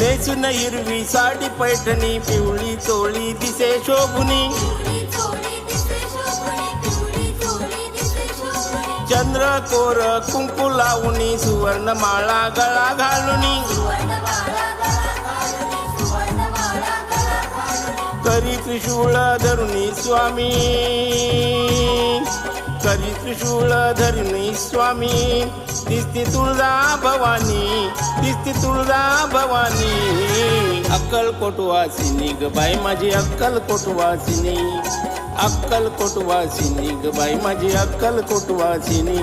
नेसून हिरवी साडी पैठणी पिवळी चोळी दिसे शोभुनी चंद्रकोर कुंकू लावणी सुवर्ण माळा गळा घालुनी करी त्रिशूळ धरुणी स्वामी करी त्रिशूळ धरुणी स्वामी दिसती तुळजा भवानी दिसती तुळजा भवानी अक्कलकोट वासिनी ग बाई माझी अक्कलकोट वासिनी अक्कलकोट वासिनी ग बाई माझी अक्कलकोट वासिनी